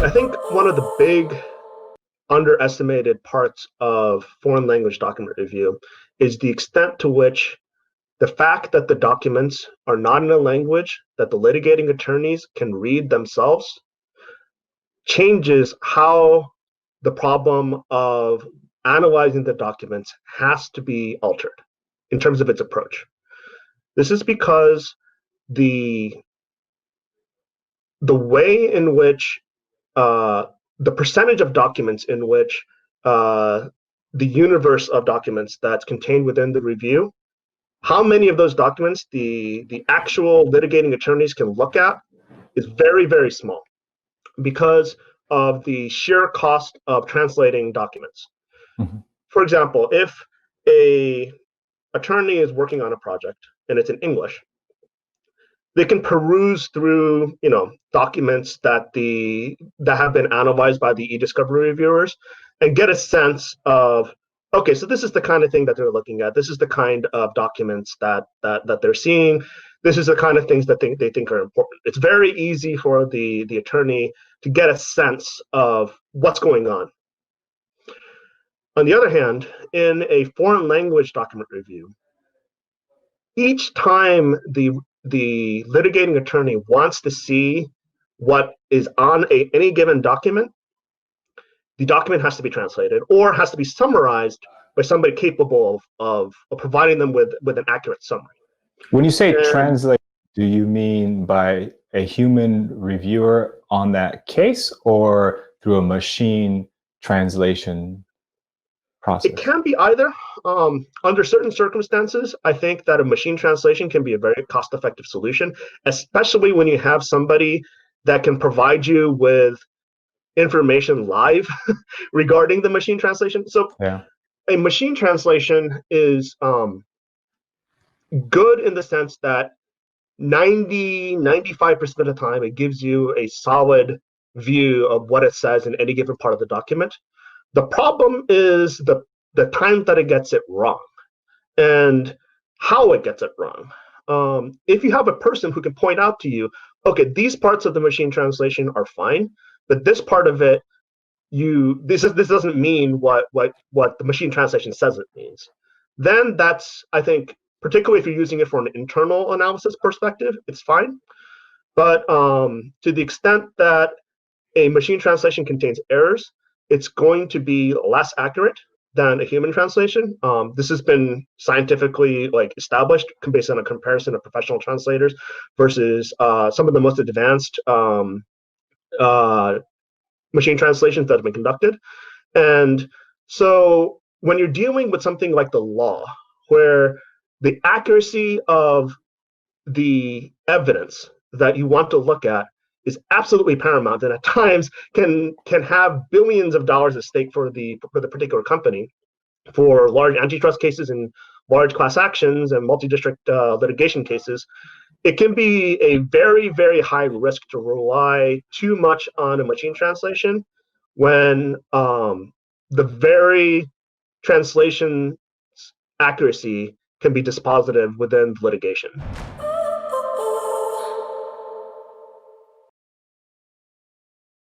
I think one of the big underestimated parts of foreign language document review is the extent to which the fact that the documents are not in a language that the litigating attorneys can read themselves changes how the problem of analyzing the documents has to be altered in terms of its approach. This is because the the way in which the percentage of documents in which the universe of documents that's contained within the review, how many of those documents the actual litigating attorneys can look at is very, very small because of the sheer cost of translating documents. Mm-hmm. For example, if a attorney is working on a project and it's in English, they can peruse through documents that have been analyzed by the eDiscovery reviewers and get a sense of, okay, so this is the kind of thing that they're looking at. This is the kind of documents that they're seeing. This is the kind of things that they think are important. It's very easy for the attorney to get a sense of what's going on. On the other hand, in a foreign language document review, each time the litigating attorney wants to see what is on any given document, the document has to be translated or has to be summarized by somebody capable of providing them with an accurate summary. When you say translate, do you mean by a human reviewer on that case or through a machine translation process? It can be either. Under certain circumstances, I think that a machine translation can be a very cost-effective solution, especially when you have somebody that can provide you with information live regarding the machine translation. So a machine translation is good in the sense that 95% of the time, it gives you a solid view of what it says in any given part of the document. The problem is the time that it gets it wrong and how it gets it wrong. If you have a person who can point out to you, okay, these parts of the machine translation are fine, but this part of it, this doesn't mean what the machine translation says it means. Then that's, I think, particularly if you're using it for an internal analysis perspective, it's fine. But to the extent that a machine translation contains errors, it's going to be less accurate than a human translation. This has been scientifically established based on a comparison of professional translators versus some of the most advanced machine translations that have been conducted. And so when you're dealing with something like the law, where the accuracy of the evidence that you want to look at is absolutely paramount, and at times can have billions of dollars at stake for the particular company, for large antitrust cases and large class actions and multi-district litigation cases. It can be a very, very high risk to rely too much on a machine translation when the very translation accuracy can be dispositive within litigation.